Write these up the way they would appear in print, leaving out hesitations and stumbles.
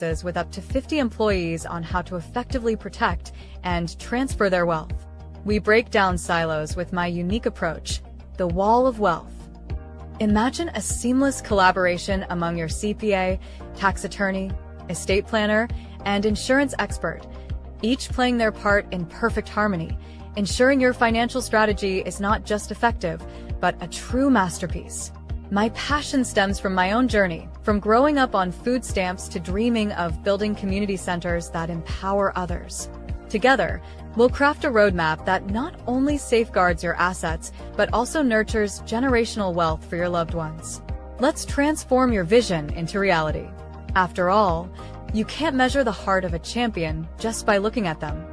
with up to 50 employees on how to effectively protect and transfer their wealth. We break down silos with my unique approach, the wall of wealth. Imagine a seamless collaboration among your CPA, tax attorney, estate planner, and insurance expert, each playing their part in perfect harmony, ensuring your financial strategy is not just effective, but a true masterpiece. My passion stems from my own journey, from growing up on food stamps to dreaming of building community centers that empower others. Together, we'll craft a roadmap that not only safeguards your assets, but also nurtures generational wealth for your loved ones. Let's transform your vision into reality. After all, you can't measure the heart of a champion just by looking at them.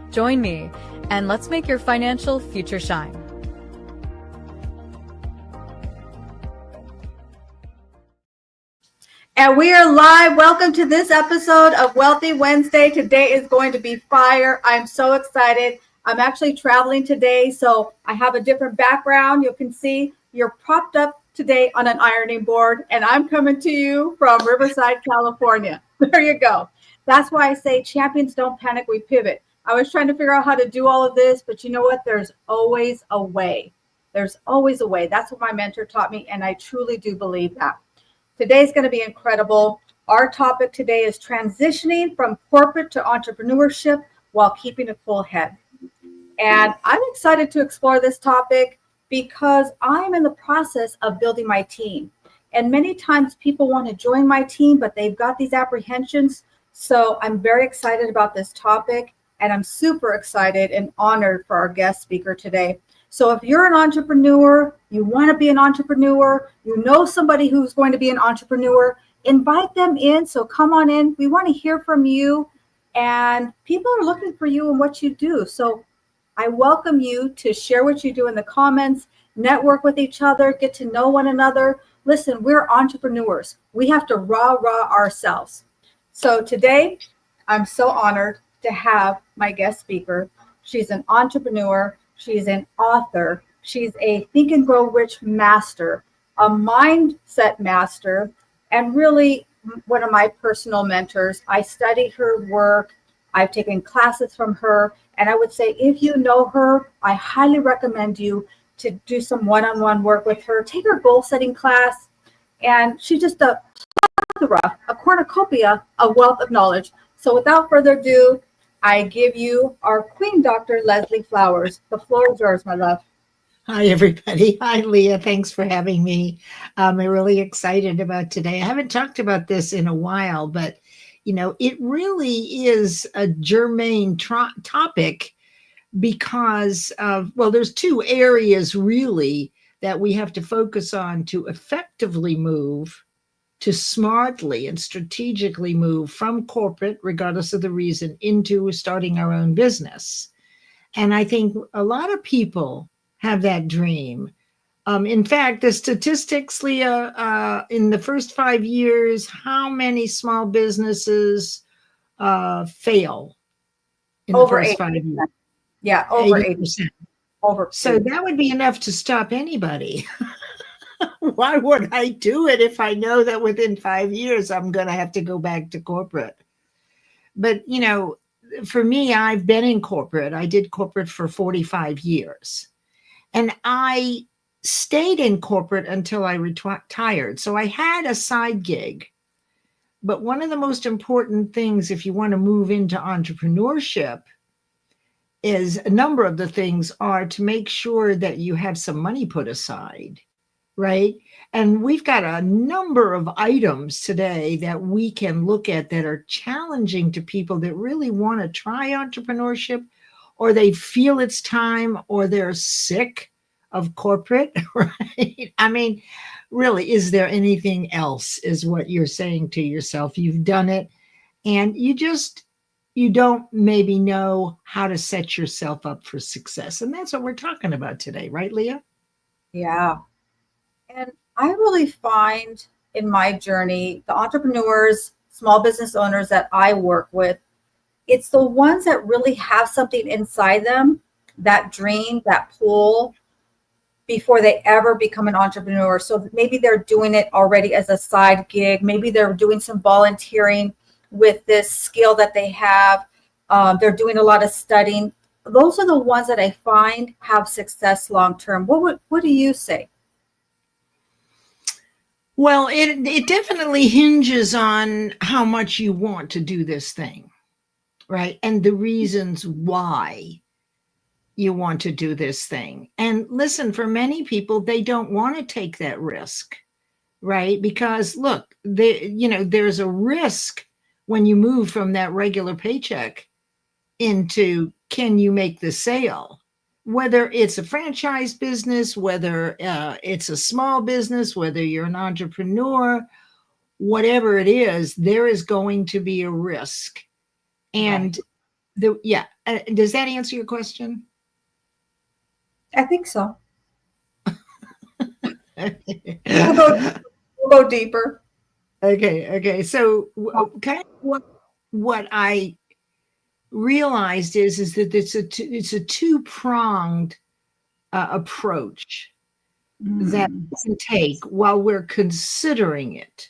Join me, and let's make your financial future shine. And we are live. Welcome to this episode of Wealthy Wednesday. Today is going to be fire. I'm so excited. I'm actually traveling today, so I have a different background. You can see you're propped up today on an ironing board, and I'm coming to you from Riverside, California. There you go. That's why I say champions don't panic, we pivot. I was trying to figure out how to do all of this, but you know what? There's always a way. There's always a way. That's what my mentor taught me, and I truly do believe that. Today's going to be incredible. Our topic today is transitioning from corporate to entrepreneurship while keeping a cool head. And I'm excited to explore this topic because I'm in the process of building my team. And many times people want to join my team, but they've got these apprehensions. So I'm very excited about this topic, and I'm super excited and honored for our guest speaker today. So if you're an entrepreneur, you want to be an entrepreneur, you know somebody who's going to be an entrepreneur, invite them in. So come on in. We want to hear from you, and people are looking for you and what you do. So I welcome you to share what you do in the comments, network with each other, get to know one another. Listen, we're entrepreneurs. We have to rah ourselves. So today, I'm so honored to have my guest speaker. She's an entrepreneur. She's an author. She's a Think and Grow Rich master, a mindset master, and really one of my personal mentors. I study her work. I've taken classes from her. And I would say, if you know her, I highly recommend you to do some one-on-one work with her. Take her goal-setting class. And she's just a plethora, a cornucopia of wealth of knowledge. So without further ado, I give you our Queen, Dr. Leslie Flowers. The floor is yours, my love. Hi, everybody. Hi, Leah. Thanks for having me. I'm really excited about today. I haven't talked about this in a while, but, it really is a germane topic because there's two areas really that we have to focus on to effectively move, to smartly and strategically move from corporate, regardless of the reason, into starting our own business. And I think a lot of people have that dream. In fact, the statistics, Leah, in the first 5 years, how many small businesses fail in Over the first 80%. 5 years? Yeah, over 80%. So that would be enough to stop anybody. Why would I do it if I know that within 5 years I'm going to have to go back to corporate? But, for me, I've been in corporate. I did corporate for 45 years. And I stayed in corporate until I retired. So I had a side gig. But one of the most important things, if you want to move into entrepreneurship, is a number of the things are to make sure that you have some money put aside. Right? And we've got a number of items today that we can look at that are challenging to people that really want to try entrepreneurship, or they feel it's time, or they're sick of corporate, right? I mean, really, is there anything else is what you're saying to yourself. You've done it, and you don't maybe know how to set yourself up for success. And that's what we're talking about today, right, Leah? Yeah. And I really find in my journey, the entrepreneurs, small business owners that I work with, it's the ones that really have something inside them, that dream, that pull, before they ever become an entrepreneur. So maybe they're doing it already as a side gig. Maybe they're doing some volunteering with this skill that they have. They're doing a lot of studying. Those are the ones that I find have success long term. What do you say? Well, it definitely hinges on how much you want to do this thing, right? And the reasons why you want to do this thing. And listen, for many people, they don't want to take that risk, right? Because look, there's a risk when you move from that regular paycheck into, can you make the sale? Whether it's a franchise business, whether it's a small business, whether you're an entrepreneur, whatever it is, there is going to be a risk. And does that answer your question? I think so. We'll go deeper. Okay. So kind of what I realized is that it's a two-pronged approach that we can take while we're considering it.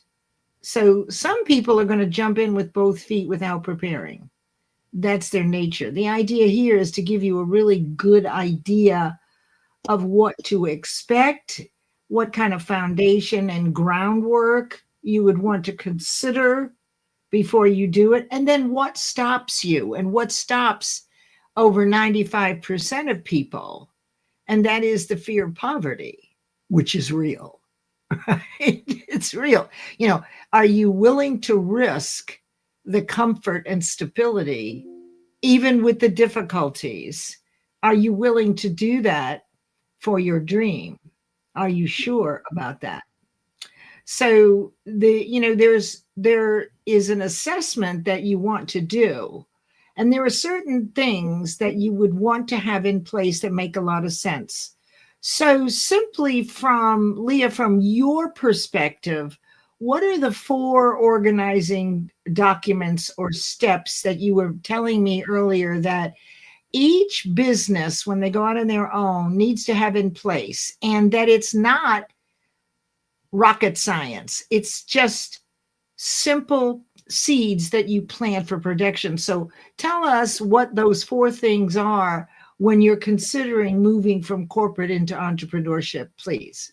So some people are going to jump in with both feet without preparing. That's their nature. The idea here is to give you a really good idea of what to expect, what kind of foundation and groundwork you would want to consider before you do it, and then what stops you and what stops over 95% of people. And that is the fear of poverty, which is real. Right? It's real. Are you willing to risk the comfort and stability, even with the difficulties? Are you willing to do that for your dream? Are you sure about that? So there is an assessment that you want to do, and there are certain things that you would want to have in place that make a lot of sense. So simply Leah, from your perspective, what are the 4 organizing documents or steps that you were telling me earlier that each business, when they go out on their own, needs to have in place, and that it's not rocket science? It's just simple seeds that you plant for production. So tell us what those 4 things are when you're considering moving from corporate into entrepreneurship, please.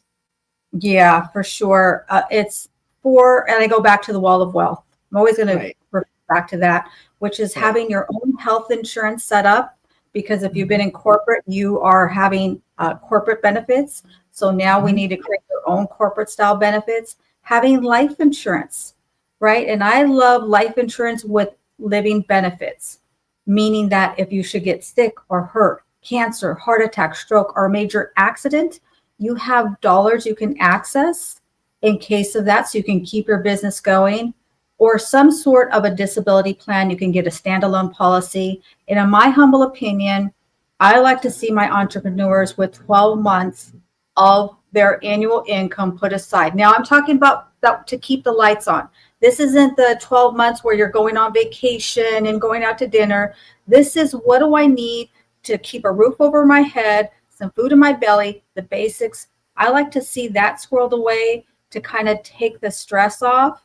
Yeah, for sure. It's 4, and I go back to the wall of wealth. I'm always going to refer back to that, which is having your own health insurance set up, because if you've been in corporate, you are having corporate benefits. So now we need to create our own corporate style benefits. Having life insurance, right? And I love life insurance with living benefits, meaning that if you should get sick or hurt, cancer, heart attack, stroke, or a major accident, you have dollars you can access in case of that, so you can keep your business going, or some sort of a disability plan. You can get a standalone policy. And in my humble opinion, I like to see my entrepreneurs with 12 months of their annual income put aside. Now I'm talking about that to keep the lights on. This isn't the 12 months where you're going on vacation and going out to dinner. This is, what do I need to keep a roof over my head, some food in my belly, the basics. I like to see that squirreled away to kind of take the stress off,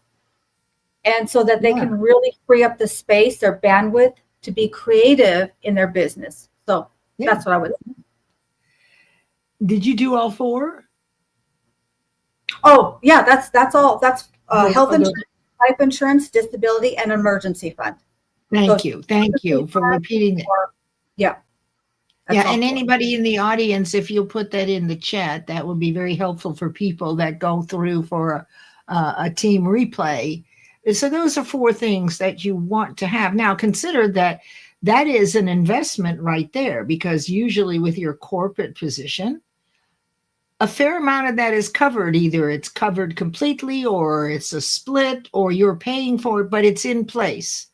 and so that they can really free up the space, their bandwidth, to be creative in their business. So that's what I would say. Did you do all 4? Oh, yeah, that's all. That's health insurance, life insurance, disability, and emergency fund. Thank you for repeating that. Yeah. And anybody in the audience, if you'll put that in the chat, that would be very helpful for people that go through for a team replay. So those are 4 things that you want to have. Now, consider that is an investment right there, because usually with your corporate position, a fair amount of that is covered. Either it's covered completely, or it's a split, or you're paying for it, but it's in place.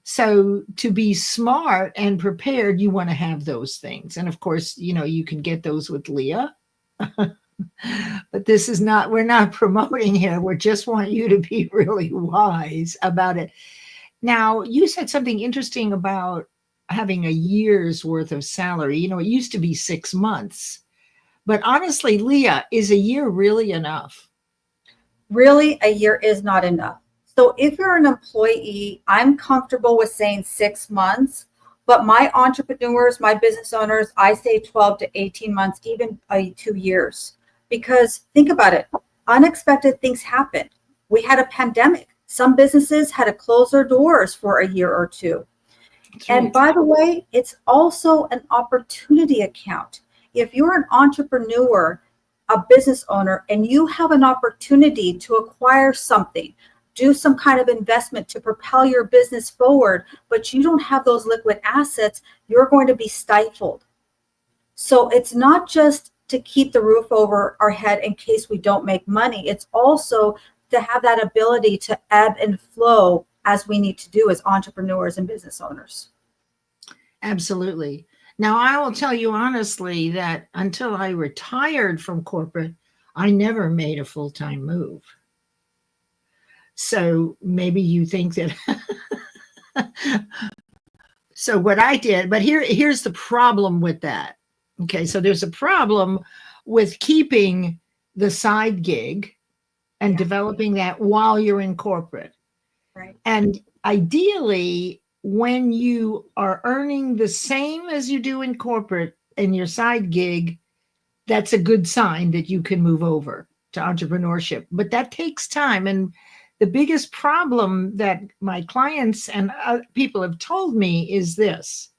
So to be smart and prepared, you want to have those things. And of course, you can get those with Leah. But this is not, we're not promoting here. We just want you to be really wise about it. Now, you said something interesting about having a year's worth of salary. It used to be 6 months. But honestly, Leah, is a year really enough? Really, a year is not enough. So if you're an employee, I'm comfortable with saying 6 months, but my entrepreneurs, my business owners, I say 12 to 18 months, even 2 years. Because think about it, unexpected things happen. We had a pandemic. Some businesses had to close their doors for a year or two. That's And right. by the way, it's also an opportunity account. If you're an entrepreneur, a business owner, and you have an opportunity to acquire something, do some kind of investment to propel your business forward, but you don't have those liquid assets, you're going to be stifled. So it's not just to keep the roof over our head in case we don't make money. It's also to have that ability to ebb and flow as we need to do as entrepreneurs and business owners. Absolutely. Now, I will tell you honestly that until I retired from corporate, I never made a full-time move. So maybe you think that. So what I did, but here's the problem with that. Okay, so there's a problem with keeping the side gig and developing that while you're in corporate. Right. And ideally, when you are earning the same as you do in corporate in your side gig, that's a good sign that you can move over to entrepreneurship. But that takes time. And the biggest problem that my clients and people have told me is this.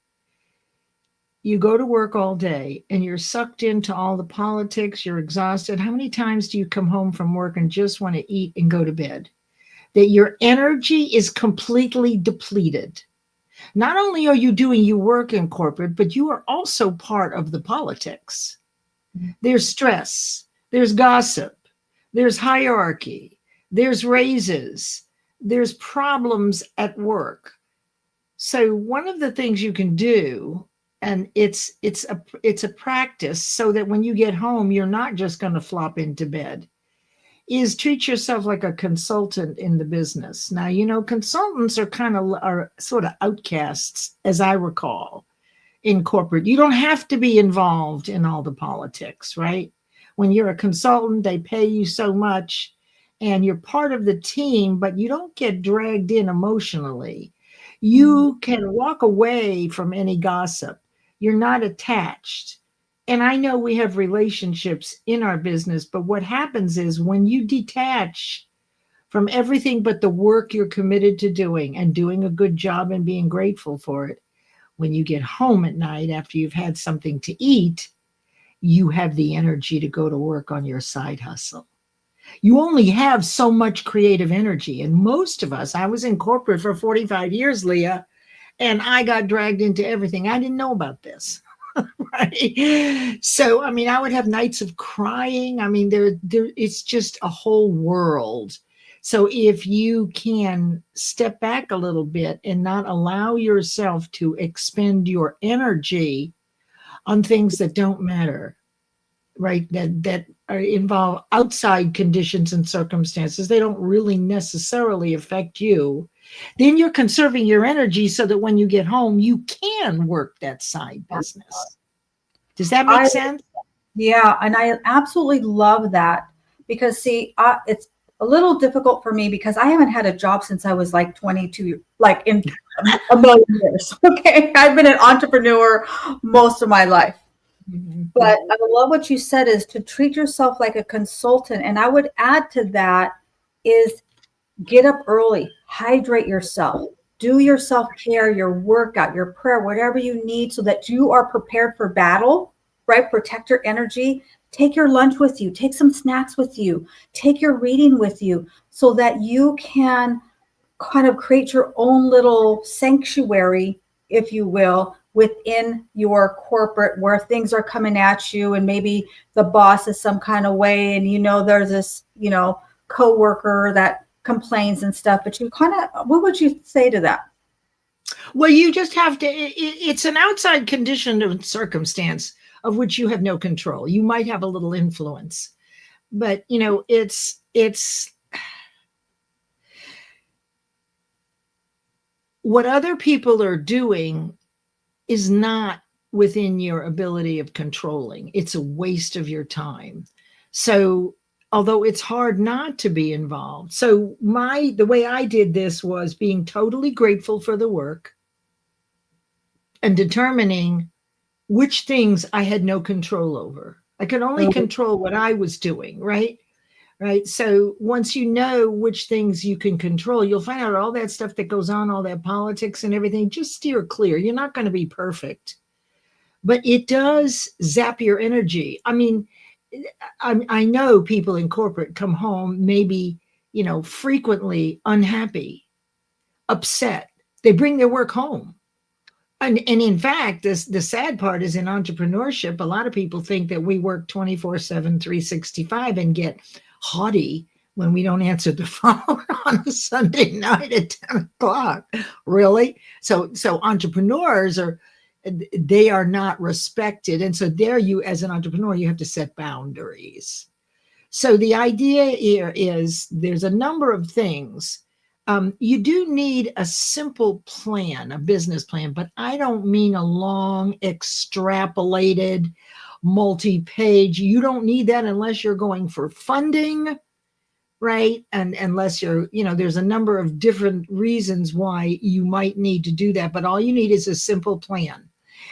You go to work all day and you're sucked into all the politics, you're exhausted. How many times do you come home from work and just want to eat and go to bed? That your energy is completely depleted. Not only are you doing your work in corporate, but you are also part of the politics. There's stress, there's gossip, there's hierarchy, there's raises, there's problems at work. So one of the things you can do, and it's a practice so that when you get home, you're not just going to flop into bed, is treat yourself like a consultant in the business. Now, consultants are sort of outcasts, as I recall, in corporate. You don't have to be involved in all the politics, right? When you're a consultant, they pay you so much and you're part of the team, but you don't get dragged in emotionally. You can walk away from any gossip. You're not attached. And I know we have relationships in our business, but what happens is when you detach from everything but the work you're committed to doing and doing a good job and being grateful for it, when you get home at night after you've had something to eat, you have the energy to go to work on your side hustle. You only have so much creative energy. And most of us, I was in corporate for 45 years, Leah, and I got dragged into everything. I didn't know about this. Right. So, I would have nights of crying. It's just a whole world. So if you can step back a little bit and not allow yourself to expend your energy on things that don't matter, right? That involve outside conditions and circumstances, they don't really necessarily affect you. Then you're conserving your energy so that when you get home, you can work that side business. Does that make sense? Yeah, and I absolutely love that because see, it's a little difficult for me because I haven't had a job since I was like 22, like in a million years. Okay, I've been an entrepreneur most of my life. But I love what you said is to treat yourself like a consultant. And I would add to that is get up early, hydrate yourself, do your self-care, your workout, your prayer, whatever you need so that you are prepared for battle, right? Protect your energy. Take your lunch with you, take some snacks with you, take your reading with you so that you can kind of create your own little sanctuary, if you will, within your corporate where things are coming at you and maybe the boss is some kind of way and there's this, coworker that complains and stuff, but you kind of, what would you say to that? Well, you just have to, it's an outside condition and circumstance of which you have no control. You might have a little influence, but it's what other people are doing is not within your ability of controlling. It's a waste of your time. So although it's hard not to be involved. So the way I did this was being totally grateful for the work and determining which things I had no control over. I could only control what I was doing, right? Right. So once you know which things you can control, you'll find out all that stuff that goes on, all that politics and everything, just steer clear. You're not going to be perfect, but it does zap your energy. I mean, I know people in corporate come home maybe, frequently unhappy, upset. They bring their work home. And in fact, the sad part is in entrepreneurship, a lot of people think that we work 24/7, 365 and get haughty when we don't answer the phone on a Sunday night at 10 o'clock. Really? So entrepreneurs they are not respected. And so there you, as an entrepreneur, you have to set boundaries. So the idea here is there's a number of things. You do need a simple plan, a business plan, but I don't mean a long, extrapolated, multi-page. You don't need that unless you're going for funding, right? And unless you're, there's a number of different reasons why you might need to do that, but all you need is a simple plan.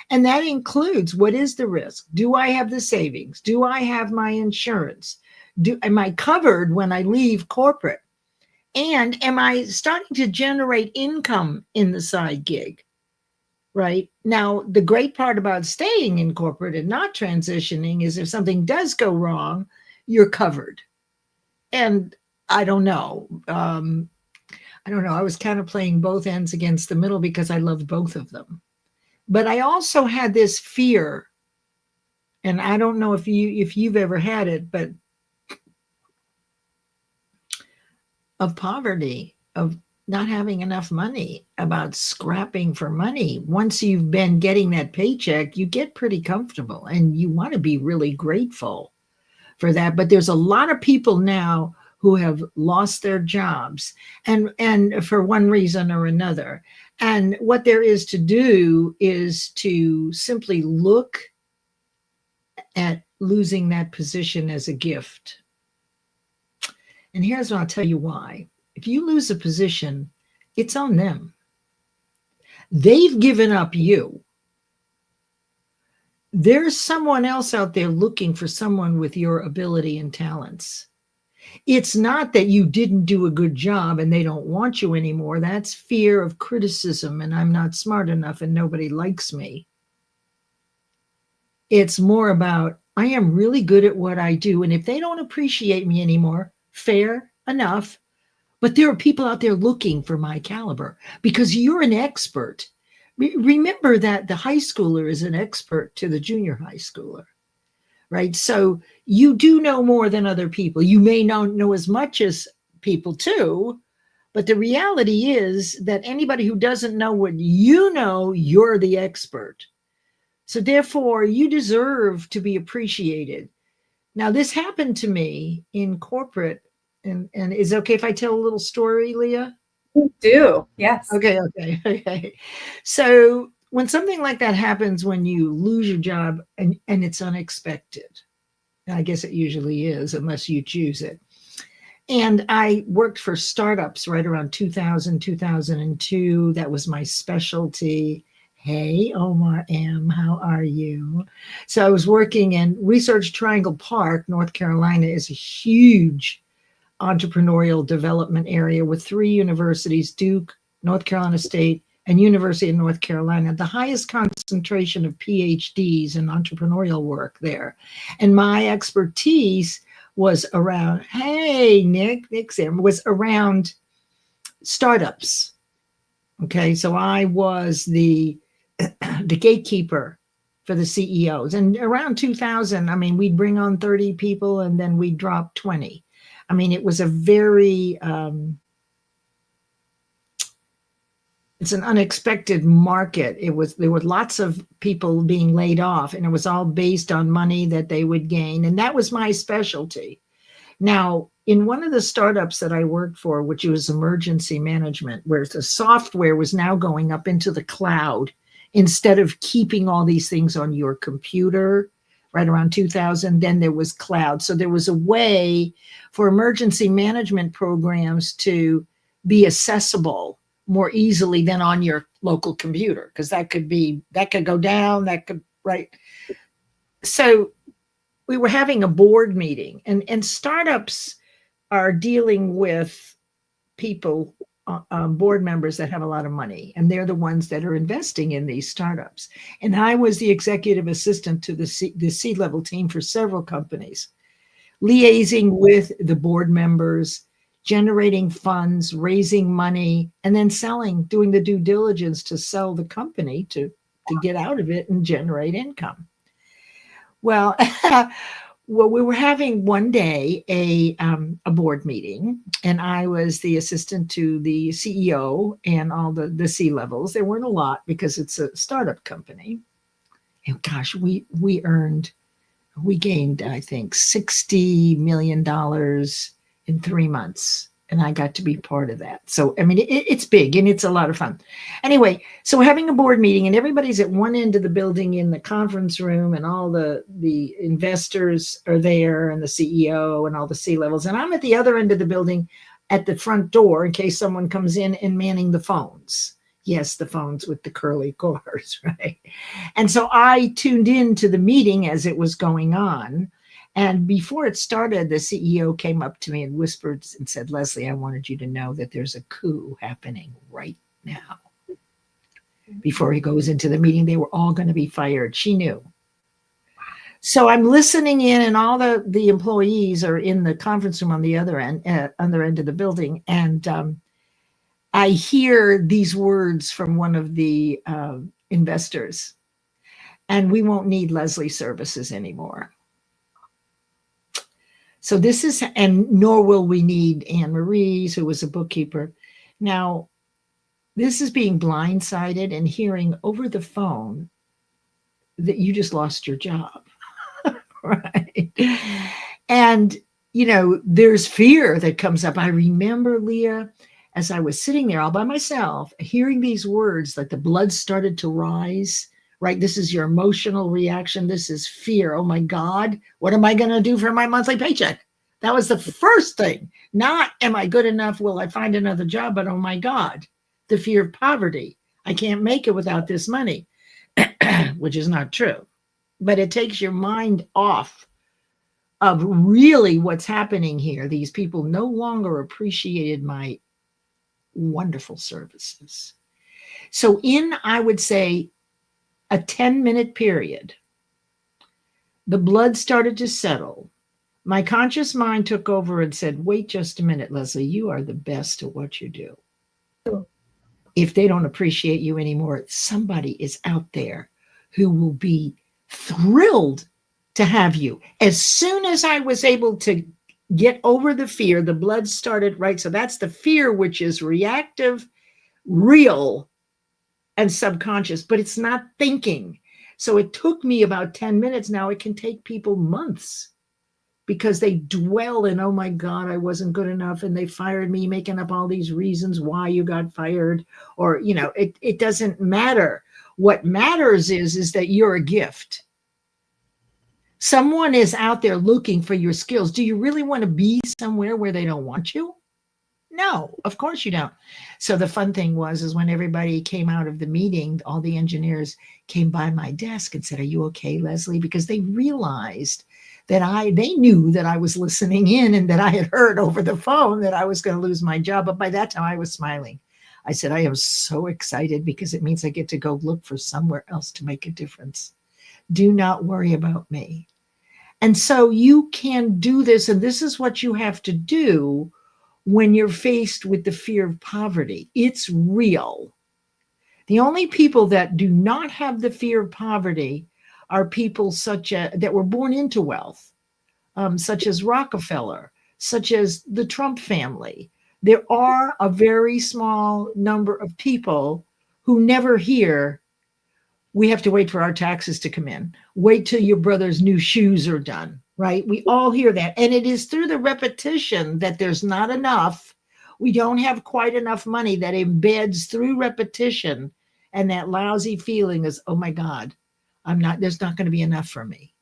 And that includes, what is the risk? Do I have the savings? Do I have my insurance? Am I covered when I leave corporate? And am I starting to generate income in the side gig? Right? Now, the great part about staying in corporate and not transitioning is if something does go wrong, you're covered. And I don't know. I was kind of playing both ends against the middle because I loved both of them. But I also had this fear, and I don't know if you've ever had it, but of poverty, of not having enough money, about scrapping for money. Once you've been getting that paycheck, you get pretty comfortable and you want to be really grateful for that. But there's a lot of people now who have lost their jobs and for one reason or another. And what there is to do is to simply look at losing that position as a gift. And here's what I'll tell you why. If you lose a position, it's on them. They've given up you. There's someone else out there looking for someone with your ability and talents. It's not that you didn't do a good job and they don't want you anymore. That's fear of criticism and I'm not smart enough and nobody likes me. It's more about, I am really good at what I do. And if they don't appreciate me anymore, fair enough. But there are people out there looking for my caliber because you're an expert. Remember that the high schooler is an expert to the junior high schooler, right? So you do know more than other people. You may not know as much as people too, but the reality is that anybody who doesn't know what you know, you're the expert. So therefore, you deserve to be appreciated. Now, this happened to me in corporate, and is it okay if I tell a little story, Leah? Do, yes. Okay. So when something like that happens, when you lose your job and it's unexpected, and I guess it usually is, unless you choose it. And I worked for startups right around 2000, 2002. That was my specialty. Hey, Omar M., how are you? So I was working in Research Triangle Park, North Carolina is a huge entrepreneurial development area with 3 universities, Duke, North Carolina State, and University of North Carolina, the highest concentration of PhDs in entrepreneurial work there. And my expertise was around, hey, Nick's there, was around startups. Okay, so I was the gatekeeper for the CEOs. And around 2000, I mean, we'd bring on 30 people and then we'd drop 20. I mean, it was a very, it's an unexpected market. There were lots of people being laid off and it was all based on money that they would gain. And that was my specialty. Now, in one of the startups that I worked for, which was emergency management, where the software was now going up into the cloud, instead of keeping all these things on your computer, right around 2000. Then there was cloud. So there was a way for emergency management programs to be accessible more easily than on your local computer, because that could go down, that could, right. So we were having a board meeting, and startups are dealing with people, board members that have a lot of money, and they're the ones that are investing in these startups. And I was the executive assistant to the C-level team for several companies, liaising with the board members, generating funds, raising money, and then selling, doing the due diligence to sell the company to get out of it and generate income. Well, well, we were having one day a board meeting, and I was the assistant to the CEO and all the C-levels. There weren't a lot because it's a startup company. And gosh, we gained, I think, $60 million in 3 months. And I got to be part of that. So, I mean, it's big and it's a lot of fun. Anyway, so we're having a board meeting, and everybody's at one end of the building in the conference room, and all the investors are there, and the CEO and all the C-levels. And I'm at the other end of the building at the front door in case someone comes in, and manning the phones. Yes, the phones with the curly cords, right? And so I tuned in to the meeting as it was going on. And before it started, the CEO came up to me and whispered and said, "Leslie, I wanted you to know that there's a coup happening right now." Before he goes into the meeting, they were all going to be fired. She knew. So I'm listening in, and all the employees are in the conference room on the other end of the building. And I hear these words from one of the investors: "And we won't need Leslie services anymore." So this is, and nor will we need Anne Marie's, who was a bookkeeper. Now, this is being blindsided and hearing over the phone that you just lost your job, right? And, you know, there's fear that comes up. I remember, Leah, as I was sitting there all by myself, hearing these words, like the blood started to rise, right? This is your emotional reaction. This is fear. Oh my God, what am I going to do for my monthly paycheck? That was the first thing. Not, am I good enough? Will I find another job? But oh my God, the fear of poverty. I can't make it without this money, which is not true. But it takes your mind off of really what's happening here. These people no longer appreciated my wonderful services. So in, I would say, a 10-minute period, the blood started to settle. My conscious mind took over and said, "Wait just a minute, Leslie, you are the best at what you do. If they don't appreciate you anymore, somebody is out there who will be thrilled to have you." As soon as I was able to get over the fear, the blood started, right? So that's the fear, which is reactive, real, and subconscious, but it's not thinking. So it took me about 10 minutes. Now it can take people months, because they dwell in, oh my God, I wasn't good enough, and they fired me, making up all these reasons why you got fired. Or, you know, it doesn't matter. What matters is that you're a gift. Someone is out there looking for your skills. Do you really want to be somewhere where they don't want you? No, of course you don't. So the fun thing is when everybody came out of the meeting, all the engineers came by my desk and said, "Are you okay, Leslie?" Because they realized that they knew that I was listening in, and that I had heard over the phone that I was going to lose my job. But by that time I was smiling. I said, "I am so excited, because it means I get to go look for somewhere else to make a difference. Do not worry about me." And so you can do this. And this is what you have to do when you're faced with the fear of poverty. It's real. The only people that do not have the fear of poverty are people that were born into wealth, such as Rockefeller, such as the Trump family. There are a very small number of people who never hear, "We have to wait for our taxes to come in. Wait till your brother's new shoes are done," right? We all hear that. And it is through the repetition that there's not enough. We don't have quite enough money, that embeds through repetition. And that lousy feeling is, oh my God, there's not going to be enough for me.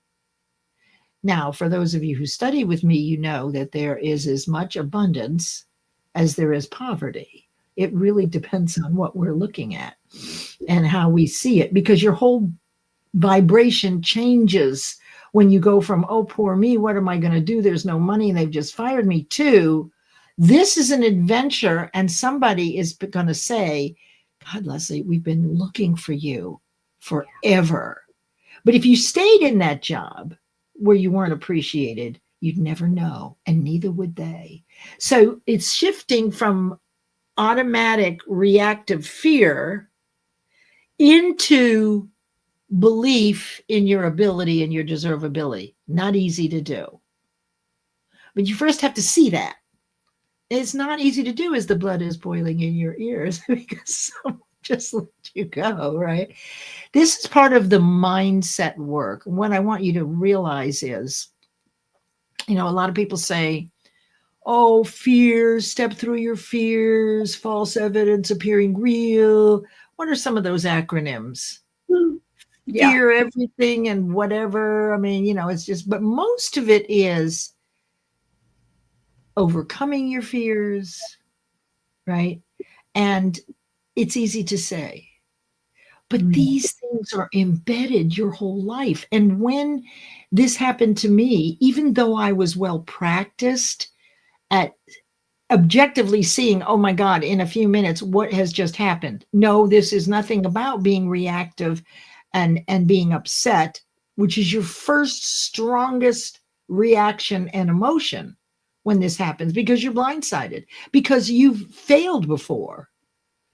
Now, for those of you who study with me, you know that there is as much abundance as there is poverty. It really depends on what we're looking at and how we see it, because your whole vibration changes when you go from, oh, poor me, what am I going to do? There's no money and they've just fired me, to this is an adventure. And somebody is going to say, God, Leslie, we've been looking for you forever. But if you stayed in that job where you weren't appreciated, you'd never know, and neither would they. So it's shifting from automatic reactive fear into belief in your ability and your deservability. Not easy to do. But you first have to see that. It's not easy to do as the blood is boiling in your ears because someone just let you go, right? This is part of the mindset work. What I want you to realize is, a lot of people say, oh, fears, step through your fears, false evidence appearing real. What are some of those acronyms? Yeah. Fear everything and whatever. I mean, it's just, but most of it is overcoming your fears, right? And it's easy to say, but these things are embedded your whole life. And when this happened to me, even though I was well practiced at objectively seeing, oh my God, in a few minutes, what has just happened? No, this is nothing about being reactive and being upset, which is your first strongest reaction and emotion when this happens, because you're blindsided, because you've failed before,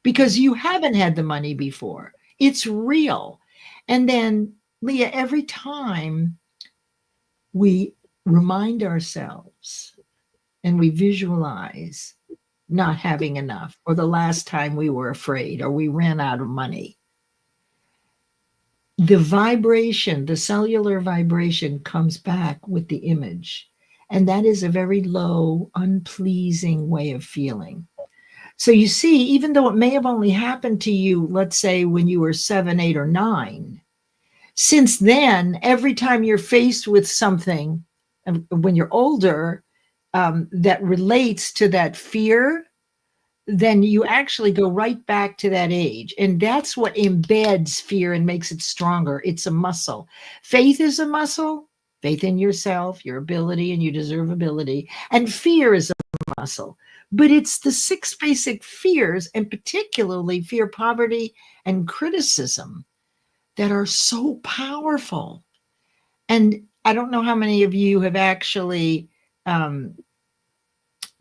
because you haven't had the money before. It's real. And then, Leah, every time we remind ourselves and we visualize not having enough, or the last time we were afraid, or we ran out of money, the vibration, the cellular vibration comes back with the image. And that is a very low, unpleasing way of feeling. So you see, even though it may have only happened to you, let's say when you were 7, 8, or 9, since then, every time you're faced with something, when you're older, that relates to that fear, then you actually go right back to that age. And that's what embeds fear and makes it stronger. It's a muscle. Faith is a muscle, faith in yourself, your ability, and your deservability. And fear is a muscle. But it's the 6 basic fears, and particularly fear, poverty, and criticism, that are so powerful. And I don't know how many of you have actually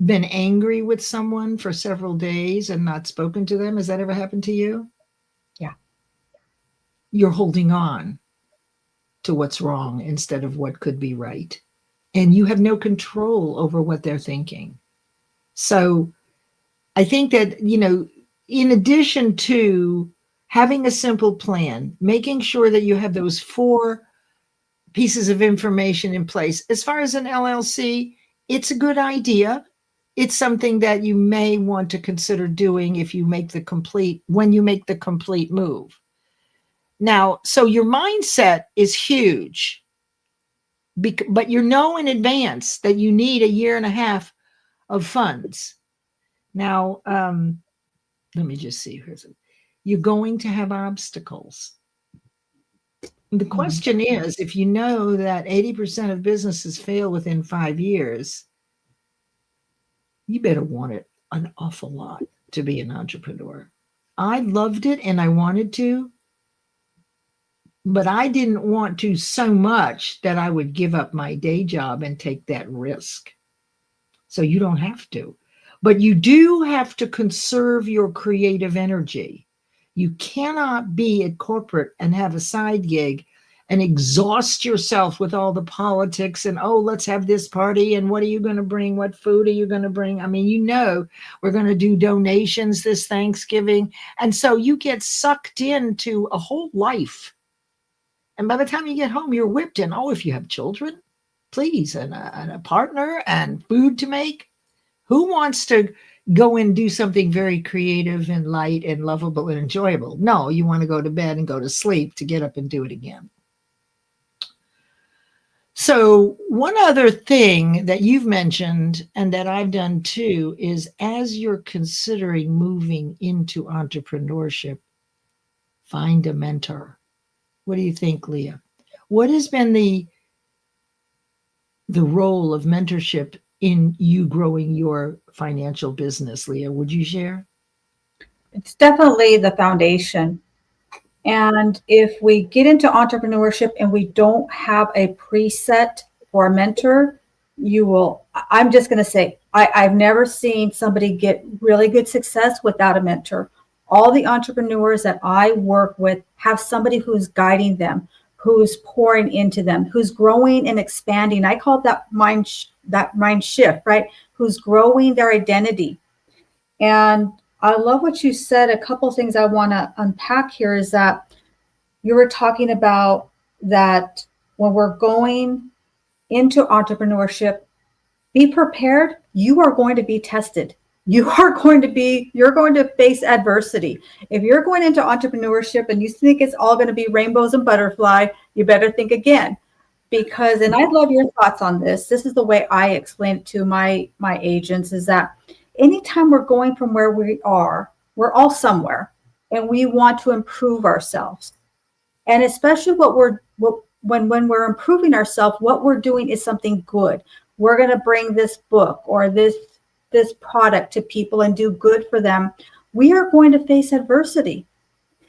been angry with someone for several days and not spoken to them. Has that ever happened to you? Yeah. You're holding on to what's wrong instead of what could be right. And you have no control over what they're thinking. So I think that, in addition to having a simple plan, making sure that you have those 4 pieces of information in place. As far as an LLC, it's a good idea. It's something that you may want to consider doing when you make the complete move. Now, so your mindset is huge, but you know in advance that you need a year and a half of funds. Now, let me just see. You're going to have obstacles. The question is, if you know that 80% of businesses fail within 5 years, you better want it an awful lot to be an entrepreneur. I loved it and I wanted to, but I didn't want to so much that I would give up my day job and take that risk. So you don't have to, but you do have to conserve your creative energy. You cannot be at corporate and have a side gig and exhaust yourself with all the politics and, oh, let's have this party. And what are you going to bring? What food are you going to bring? I mean, we're going to do donations this Thanksgiving. And so you get sucked into a whole life. And by the time you get home, you're whipped in. Oh, if you have children, please, and a partner and food to make. Who wants to go and do something very creative and light and lovable and enjoyable? No, you want to go to bed and go to sleep to get up and do it again. So one other thing that you've mentioned and that I've done too is as you're considering moving into entrepreneurship, find a mentor. What do you think, Leah? What has been the role of mentorship in you growing your financial business, Leah? Would you share? It's definitely the foundation. And if we get into entrepreneurship and we don't have a preset for a mentor, I'm just going to say, I've never seen somebody get really good success without a mentor. All the entrepreneurs that I work with have somebody who's guiding them, who's pouring into them, who's growing and expanding. I call it that mind shift, right? Who's growing their identity. And I love what you said. A couple of things I want to unpack here is that you were talking about that when we're going into entrepreneurship, be prepared. You are going to be tested. You're going to face adversity. If you're going into entrepreneurship and you think it's all going to be rainbows and butterfly, you better think again. Because, and I'd love your thoughts on this. This is the way I explain it to my agents, is that anytime we're going from where we are, we're all somewhere and we want to improve ourselves. And especially when we're improving ourselves, what we're doing is something good. We're going to bring this book or this product to people and do good for them. We are going to face adversity.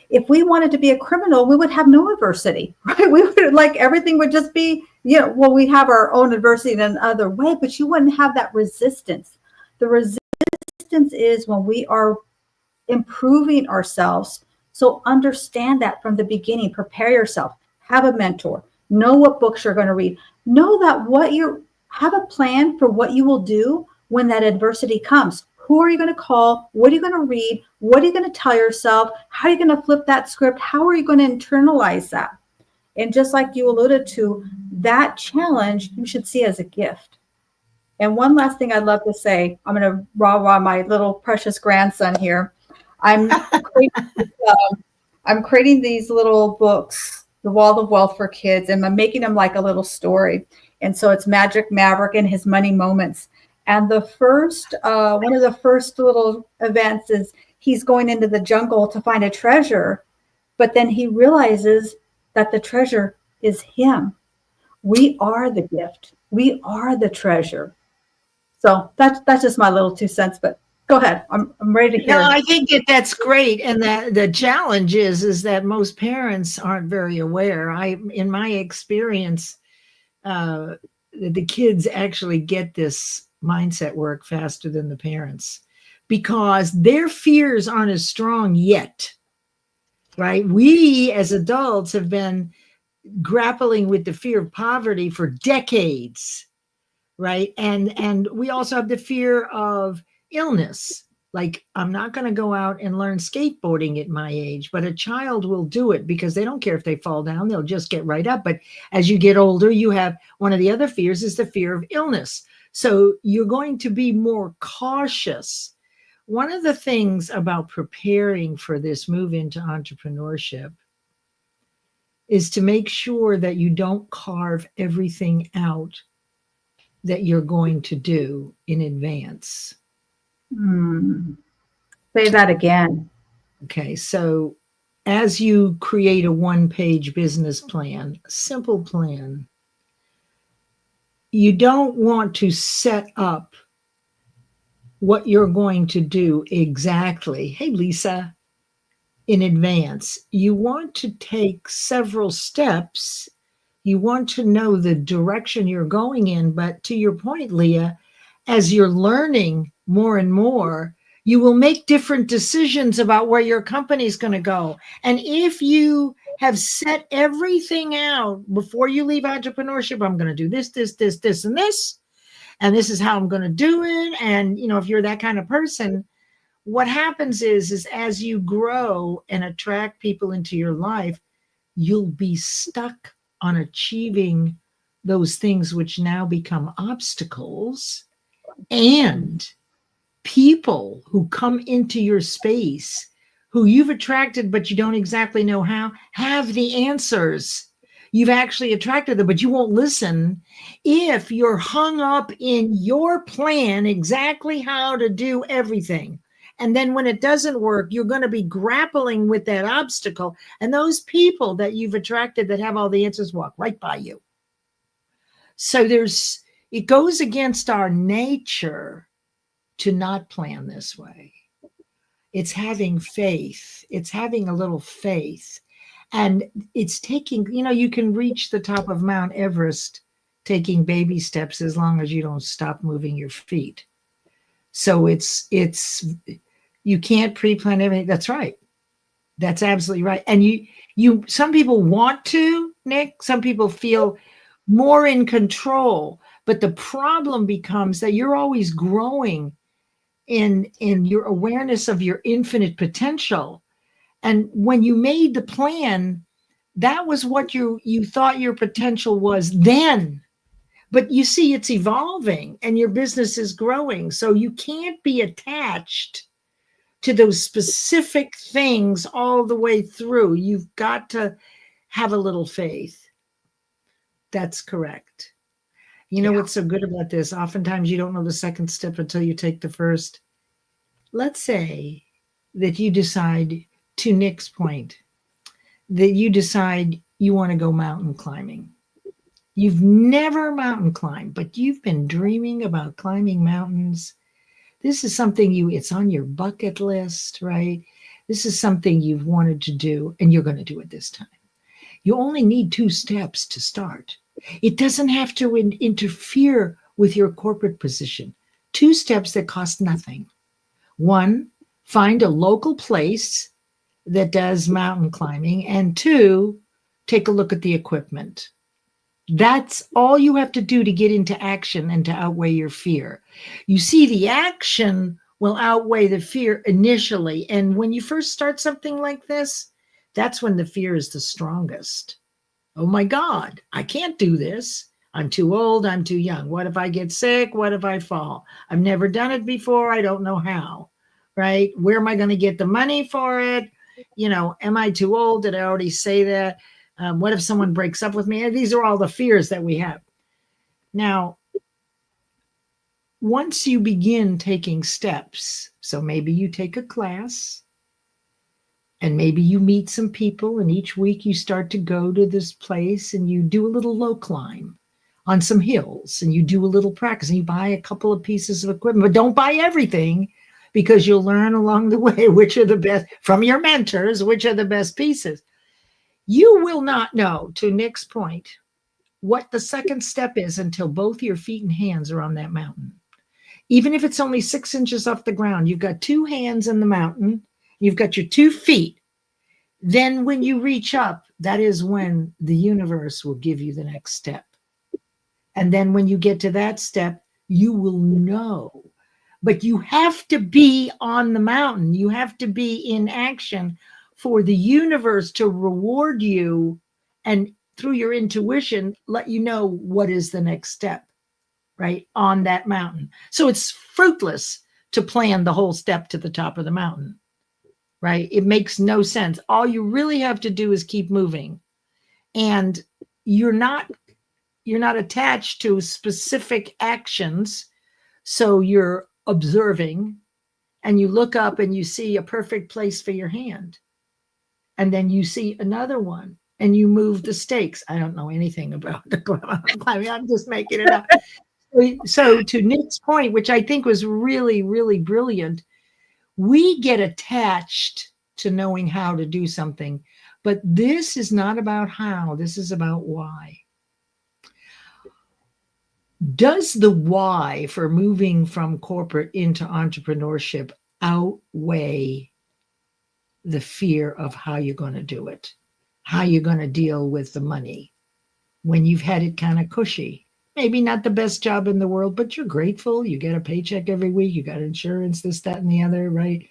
If we wanted to be a criminal, we would have no adversity, right? We would, like, everything would just be, we have our own adversity in another way, but you wouldn't have that resistance. The resistance is when we are improving ourselves. So understand that from the beginning. Prepare yourself. Have a mentor. Know what books you're going to read. Know that have a plan for what you will do when that adversity comes. Who are you going to call? What are you going to read? What are you going to tell yourself? How are you going to flip that script? How are you going to internalize that? And just like you alluded to, that challenge you should see as a gift. And one last thing I'd love to say, I'm going to rah-rah my little precious grandson here. I'm creating these little books, The Wall of Wealth for Kids, and I'm making them like a little story. And so it's Magic Maverick and his money moments. And the first, one of the first little events is he's going into the jungle to find a treasure, but then he realizes that the treasure is him. We are the gift. We are the treasure. So that's just my little 2 cents, but go ahead. I'm ready to hear. No, I think that's great. And that the challenge is that most parents aren't very aware. In my experience, the kids actually get this mindset work faster than the parents because their fears aren't as strong yet, right? We as adults have been grappling with the fear of poverty for decades, right? And we also have the fear of illness. Like, I'm not going to go out and learn skateboarding at my age, but a child will do it because they don't care if they fall down. They'll just get right up. But as you get older, you have one of the other fears is the fear of illness. So you're going to be more cautious. One of the things about preparing for this move into entrepreneurship is to make sure that you don't carve everything out that you're going to do in advance. Say that again. Okay, so as you create a one-page business plan, a simple plan, you don't want to set up what you're going to do exactly, hey, Lisa, in advance. You want to take several steps. You want to know the direction you're going in. But to your point, Leah, as you're learning more and more, you will make different decisions about where your company is going to go. And if you have set everything out before you leave entrepreneurship, I'm going to do this, this, this, this, and this, and this is how I'm going to do it. And, if you're that kind of person, what happens is as you grow and attract people into your life, you'll be stuck on achieving those things which now become obstacles. And people who come into your space who you've attracted, but you don't exactly know how, have the answers. you've actually attracted them, but you won't listen if you're hung up in your plan exactly how to do everything. And then when it doesn't work, you're going to be grappling with that obstacle. And those people that you've attracted that have all the answers walk right by you. So it goes against our nature to not plan this way. It's having faith. It's having a little faith. And it's taking, you can reach the top of Mount Everest taking baby steps as long as you don't stop moving your feet. So you can't pre-plan everything. That's right. That's absolutely right. And some people want to, Nick, some people feel more in control, but the problem becomes that you're always growing in your awareness of your infinite potential. And when you made the plan, that was what you thought your potential was then. But you see, it's evolving and your business is growing. So you can't be attached to those specific things all the way through. You've got to have a little faith. That's correct. You know what's so good about this? Oftentimes you don't know the second step until you take the first. Let's say that you decide, to Nick's point, that you decide you want to go mountain climbing. You've never mountain climbed, but you've been dreaming about climbing mountains. This is something it's on your bucket list, right? This is something you've wanted to do, and you're going to do it this time. You only need 2 steps to start. It doesn't have to interfere with your corporate position. 2 steps that cost nothing. 1, find a local place that does mountain climbing. And 2, take a look at the equipment. That's all you have to do to get into action and to outweigh your fear. You see, the action will outweigh the fear initially. And when you first start something like this, that's when the fear is the strongest. Oh my God, I can't do this. I'm too old. I'm too young. What if I get sick? What if I fall? I've never done it before. I don't know how, right? Where am I going to get the money for it? Am I too old? Did I already say that? What if someone breaks up with me? These are all the fears that we have. Now, once you begin taking steps, so maybe you take a class and maybe you meet some people, and each week you start to go to this place and you do a little low climb on some hills and you do a little practice and you buy a couple of pieces of equipment, but don't buy everything, because you'll learn along the way which are the best from your mentors, which are the best pieces. You will not know, to Nick's point, what the second step is until both your feet and hands are on that mountain. Even if it's only 6 inches off the ground, you've got 2 hands in the mountain, you've got your 2 feet. Then when you reach up, that is when the universe will give you the next step. And then when you get to that step, you will know. But you have to be on the mountain. You have to be in action for the universe to reward you, and through your intuition, let you know what is the next step, right, on that mountain. So it's fruitless to plan the whole step to the top of the mountain, right? It makes no sense. All you really have to do is keep moving. And you're not attached to specific actions. So you're observing and you look up and you see a perfect place for your hand. And then you see another one and you move the stakes. I don't know anything about the climbing. I'm just making it up. So to Nick's point, which I think was really, really brilliant, we get attached to knowing how to do something, but this is not about how, this is about why. Does the why for moving from corporate into entrepreneurship outweigh the fear of how you're going to do it, how you're going to deal with the money when you've had it kind of cushy? Maybe not the best job in the world, but you're grateful. You get a paycheck every week. You got insurance, this, that, and the other, right?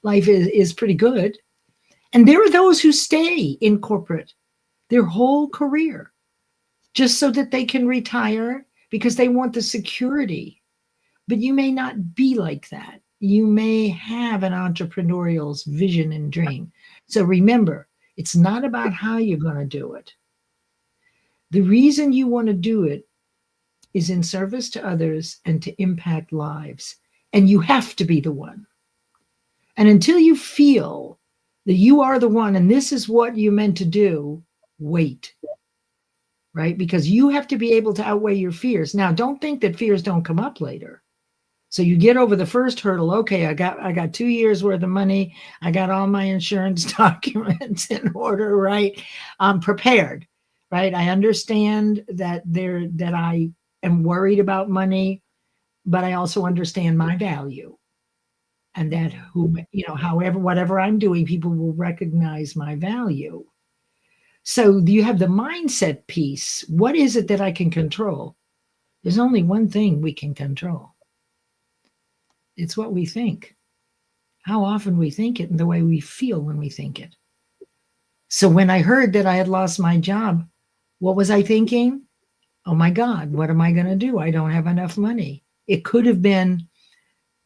Life is pretty good. And there are those who stay in corporate their whole career just so that they can retire because they want the security. But you may not be like that. You may have an entrepreneurial vision and dream. So remember, it's not about how you're going to do it. The reason you want to do it is in service to others and to impact lives. And you have to be the one. And until you feel that you are the one and this is what you meant to do, wait. Right? Because you have to be able to outweigh your fears. Now, don't think that fears don't come up later. So you get over the first hurdle. Okay, I got 2 years worth of money. I got all my insurance documents in order, right? I'm prepared, right? I understand that I am worried about money, but I also understand my value. And that however, whatever I'm doing, people will recognize my value. So you have the mindset piece. What is it that I can control? There's only one thing we can control. It's what we think, how often we think it, and the way we feel when we think it. So when I heard that I had lost my job, what was I thinking? Oh my God, what am I going to do? I don't have enough money. It could have been,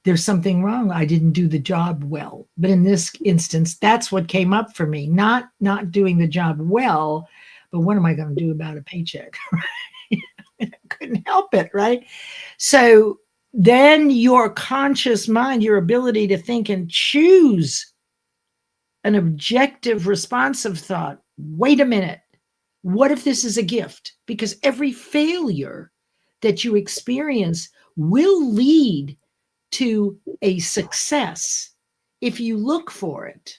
there's something wrong. I didn't do the job well. But in this instance, that's what came up for me. Not doing the job well, but what am I going to do about a paycheck? I couldn't help it, right? So then your conscious mind, your ability to think and choose an objective, responsive thought. Wait a minute. What if this is a gift? Because every failure that you experience will lead to a success if you look for it.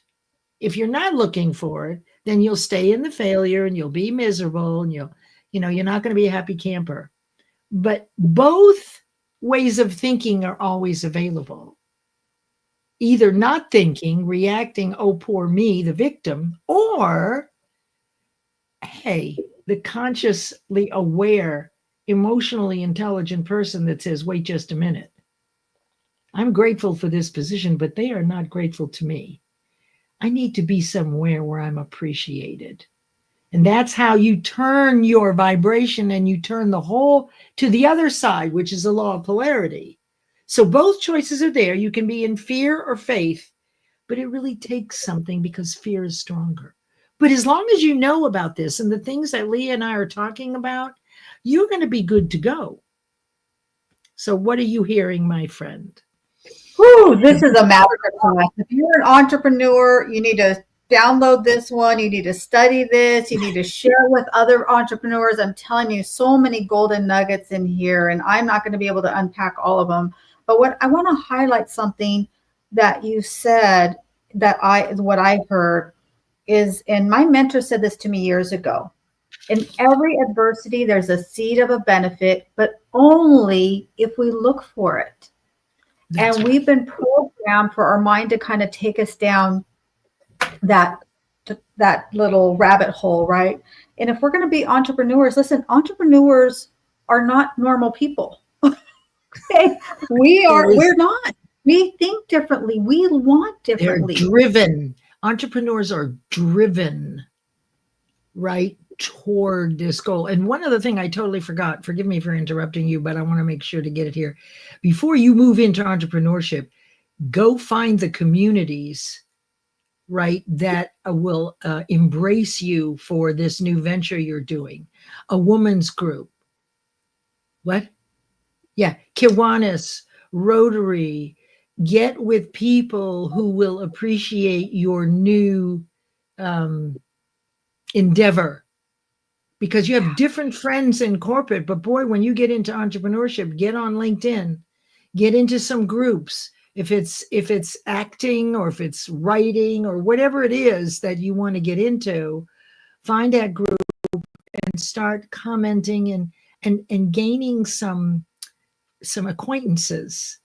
If you're not looking for it, then you'll stay in the failure and you'll be miserable and you're not going to be a happy camper. But both ways of thinking are always available. Either not thinking, reacting, oh, poor me, the victim, or, hey, the consciously aware, emotionally intelligent person that says, wait just a minute. I'm grateful for this position, but they are not grateful to me. I need to be somewhere where I'm appreciated. And that's how you turn your vibration and you turn the whole to the other side, which is the law of polarity. So both choices are there. You can be in fear or faith, but it really takes something because fear is stronger. But as long as you know about this and the things that Leah and I are talking about, you're going to be good to go. So what are you hearing, my friend? Whew, this is a masterclass. If you're an entrepreneur, you need to download this one. You need to study this. You need to share with other entrepreneurs. I'm telling you, so many golden nuggets in here, and I'm not going to be able to unpack all of them. But what I want to highlight something that you said what I heard is, and my mentor said this to me years ago. In every adversity, there's a seed of a benefit, but only if we look for it. And we've been programmed for our mind to kind of take us down that little rabbit hole, right? And if we're going to be entrepreneurs, listen, entrepreneurs are not normal people. Okay? We're not. We think differently. We want differently. They're driven. Entrepreneurs are driven, right, toward this goal. And one other thing I totally forgot, forgive me for interrupting you, but I want to make sure to get it here. Before you move into entrepreneurship, go find the communities, right, that will embrace you for this new venture you're doing. A woman's group. What? Yeah, Kiwanis, Rotary. Get with people who will appreciate your new endeavor. Because you have different friends in corporate, but boy, when you get into entrepreneurship, get on LinkedIn, get into some groups. If it's acting or if it's writing or whatever it is that you want to get into, find that group and start commenting and gaining some acquaintances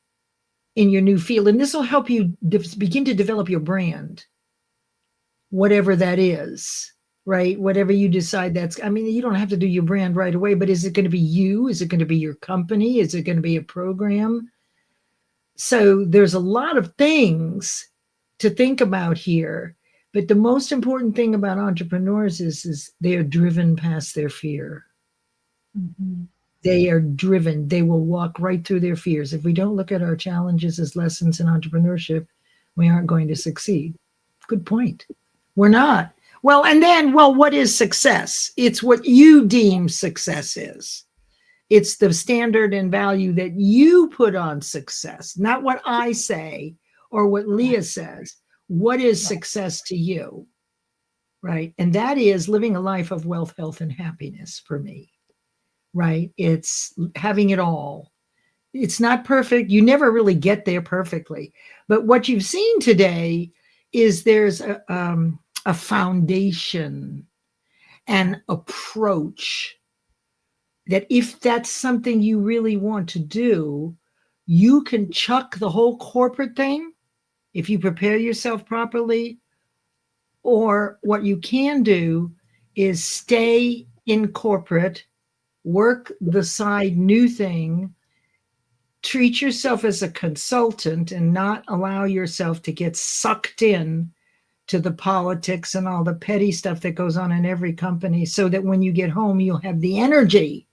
in your new field. And this will help you begin to develop your brand, whatever that is. Right? Whatever you decide you don't have to do your brand right away, but is it going to be you? Is it going to be your company? Is it going to be a program? So there's a lot of things to think about here, but the most important thing about entrepreneurs is they are driven past their fear. Mm-hmm. They are driven. They will walk right through their fears. If we don't look at our challenges as lessons in entrepreneurship, we aren't going to succeed. Good point. We're not. Well, and then, what is success? It's what you deem success is. It's the standard and value that you put on success, not what I say or what Leah says. What is success to you? Right. And that is living a life of wealth, health, and happiness for me. Right. It's having it all. It's not perfect. You never really get there perfectly. But what you've seen today is there's a foundation, an approach that if that's something you really want to do, you can chuck the whole corporate thing if you prepare yourself properly. Or what you can do is stay in corporate, work the side new thing, treat yourself as a consultant and not allow yourself to get sucked in to the politics and all the petty stuff that goes on in every company, so that when you get home, you'll have the energy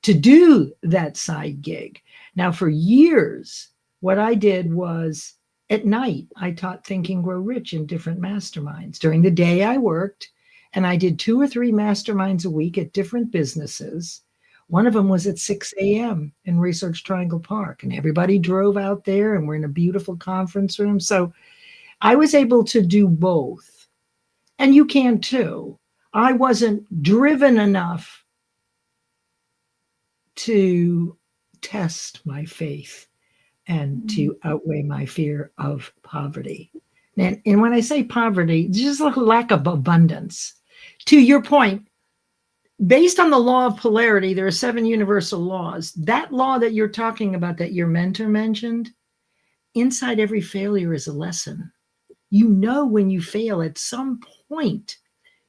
to do that side gig. Now, for years, what I did was at night, I taught Think and Grow Rich in different masterminds. During the day, I worked, and I did 2 or 3 masterminds a week at different businesses. One of them was at 6 a.m. in Research Triangle Park, and everybody drove out there, and we're in a beautiful conference room. So I was able to do both, and you can too. I wasn't driven enough to test my faith and to outweigh my fear of poverty. And when I say poverty, just a lack of abundance. To your point, based on the law of polarity, there are 7 universal laws. That law that you're talking about, that your mentor mentioned, inside every failure is a lesson. You know, when you fail, at some point,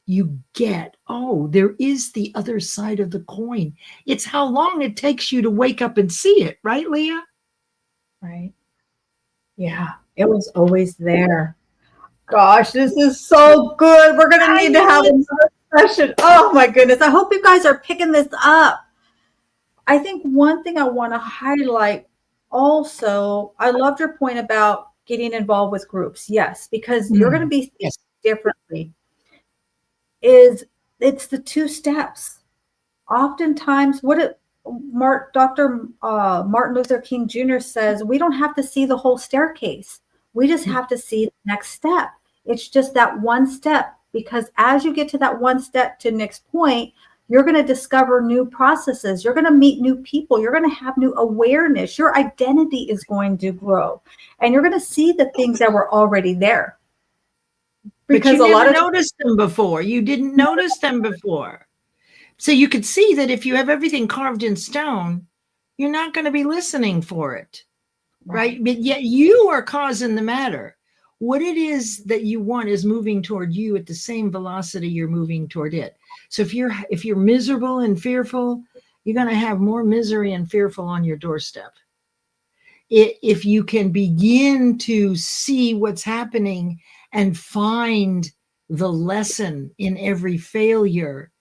you get, oh, there is the other side of the coin. It's how long it takes you to wake up and see it, right, Leah? Right. Yeah, it was always there. Gosh, this is so good. We're going to need to have another session. Oh my goodness. I hope you guys are picking this up. I think one thing I want to highlight also, I loved your point about getting involved with groups. Yes, because you're going to be thinking differently. It's the 2 steps. Oftentimes, Dr. Martin Luther King Jr. says, we don't have to see the whole staircase. We just have to see the next step. It's just that one step, because as you get to that one step to next point, you're going to discover new processes. You're going to meet new people. You're going to have new awareness. Your identity is going to grow, and you're going to see the things that were already there. Because you never noticed them before. You didn't notice them before. So you could see that if you have everything carved in stone, you're not going to be listening for it, right? But yet you are causing the matter. What it is that you want is moving toward you at the same velocity you're moving toward it. So if you're miserable and fearful, you're going to have more misery and fearful on your doorstep. If you can begin to see what's happening and find the lesson in every failure,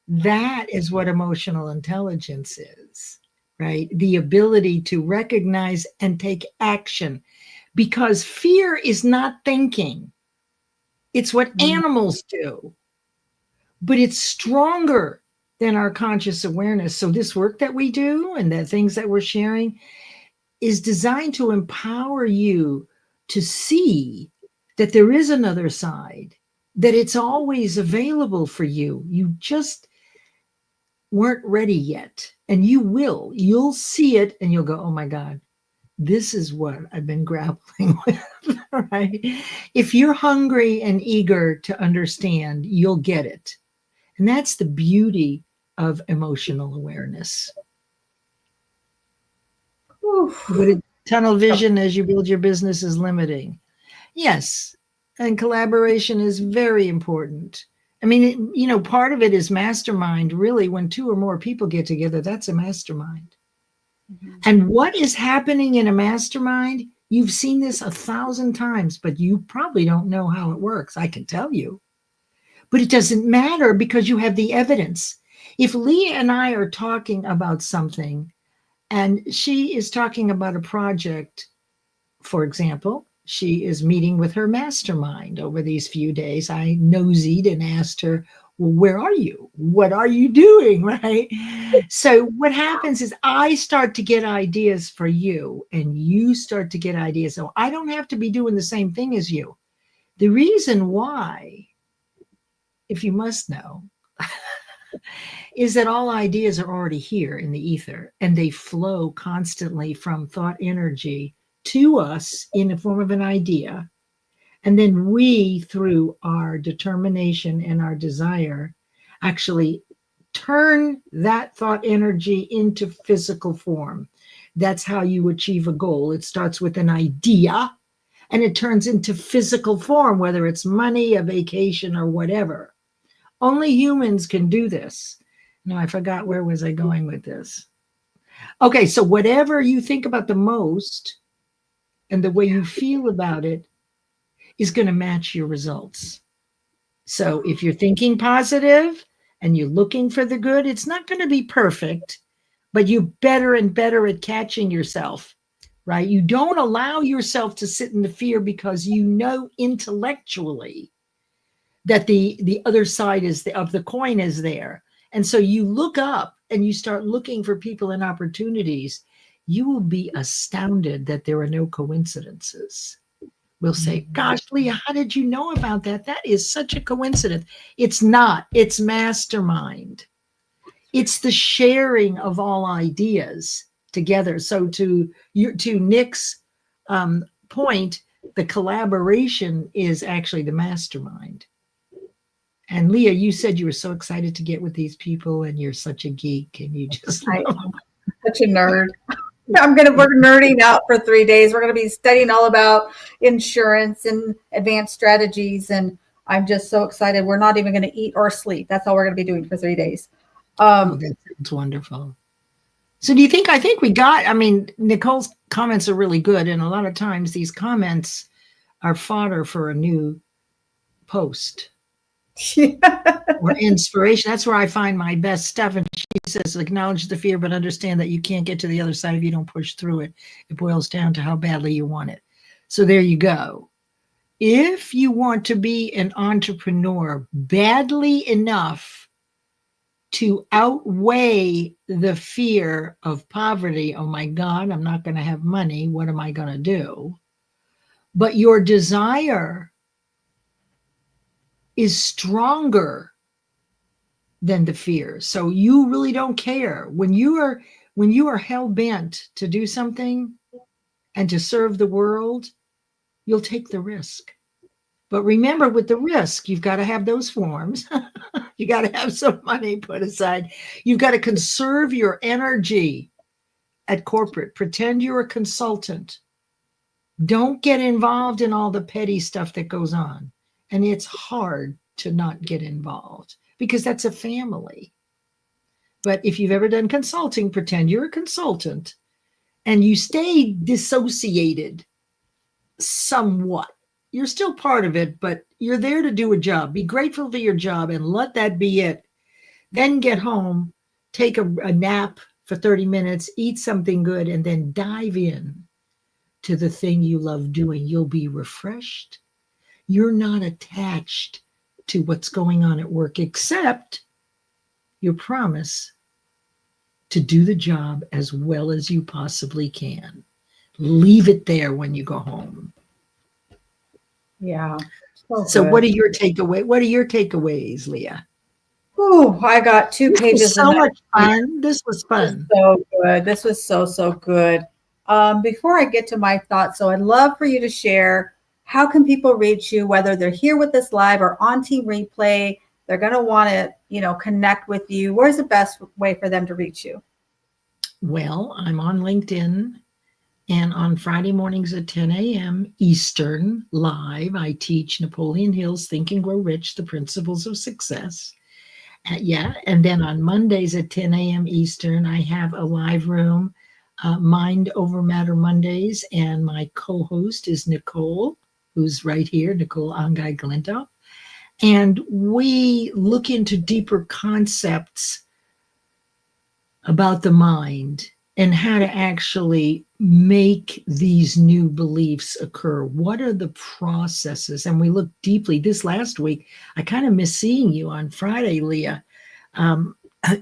that is what emotional intelligence is, right? The ability to recognize and take action, because fear is not thinking. It's what animals do, but it's stronger than our conscious awareness. So this work that we do and the things that we're sharing is designed to empower you to see that there is another side, that it's always available for you. You just weren't ready yet, and you'll see it, and you'll go, oh my God, this is what I've been grappling with, right? If you're hungry and eager to understand, you'll get it. And that's the beauty of emotional awareness. But tunnel vision as you build your business is limiting. Yes, and collaboration is very important. I mean, part of it is mastermind. Really, when 2 or more people get together, that's a mastermind. Mm-hmm. And what is happening in a mastermind? You've seen this 1,000 times, but you probably don't know how it works. I can tell you. But it doesn't matter, because you have the evidence. If Leah and I are talking about something, and she is talking about a project, for example, she is meeting with her mastermind over these few days. I nosed and asked her, well, where are you? What are you doing? Right. So what happens is I start to get ideas for you and you start to get ideas. So I don't have to be doing the same thing as you. The reason why, if you must know, is that all ideas are already here in the ether and they flow constantly from thought energy to us in the form of an idea. And then we, through our determination and our desire, actually turn that thought energy into physical form. That's how you achieve a goal. It starts with an idea and it turns into physical form, whether it's money, a vacation, or whatever. Only humans can do this. No, I forgot, where was I going with this? Okay, so whatever you think about the most and the way you feel about it is going to match your results. So if you're thinking positive and you're looking for the good, it's not going to be perfect, but you're better and better at catching yourself, right? You don't allow yourself to sit in the fear because you know intellectually that the other side of the coin is there. And so you look up and you start looking for people and opportunities. You will be astounded that there are no coincidences. We'll say, gosh, Leah, how did you know about that? That is such a coincidence. It's not. It's mastermind. It's the sharing of all ideas together. So to Nick's point, the collaboration is actually the mastermind. And Leah, you said you were so excited to get with these people and you're such a geek and you just I'm such a nerd. We're nerding out for 3 days. We're going to be studying all about insurance and advanced strategies. And I'm just so excited. We're not even going to eat or sleep. That's all we're going to be doing for 3 days. That sounds wonderful. So do you think, I think we got, I mean, Nicole's comments are really good. And a lot of times these comments are fodder for a new post. Or inspiration. That's where I find my best stuff. And she says, acknowledge the fear, but understand that you can't get to the other side if you don't push through it. It boils down to how badly you want it. So there you go. If you want to be an entrepreneur badly enough to outweigh the fear of poverty, oh my God, I'm not going to have money. What am I going to do? But your desire is stronger than the fear. So you really don't care. When you are hell-bent to do something and to serve the world, you'll take the risk. But remember, with the risk, you've got to have those forms. You got to have some money put aside. You've got to conserve your energy at corporate. Pretend you're a consultant. Don't get involved in all the petty stuff that goes on. And it's hard to not get involved because that's a family. But if you've ever done consulting, pretend you're a consultant and you stay dissociated somewhat. You're still part of it, but you're there to do a job. Be grateful for your job and let that be it. Then get home, take a nap for 30 minutes, eat something good, and then dive in to the thing you love doing. You'll be refreshed. You're not attached to what's going on at work, except your promise to do the job as well as you possibly can. Leave it there when you go home. Yeah. So what are your takeaways? What are your takeaways, Leah? Oh, I got 2 pages. This was so much fun. This was fun. So good. This was so good. Before I get to my thoughts, so I'd love for you to share, how can people reach you, whether they're here with us live or on Team Replay? They're going to want to, connect with you. Where's the best way for them to reach you? Well, I'm on LinkedIn, and on Friday mornings at 10 a.m. Eastern live, I teach Napoleon Hill's Think and Grow Rich, the Principles of Success. And then on Mondays at 10 a.m. Eastern, I have a live room, Mind Over Matter Mondays, and my co-host is Nicole, who's right here, Nicole Angai Glinto. And we look into deeper concepts about the mind and how to actually make these new beliefs occur. What are the processes? And we looked deeply this last week. I kind of miss seeing you on Friday, Leah. Um,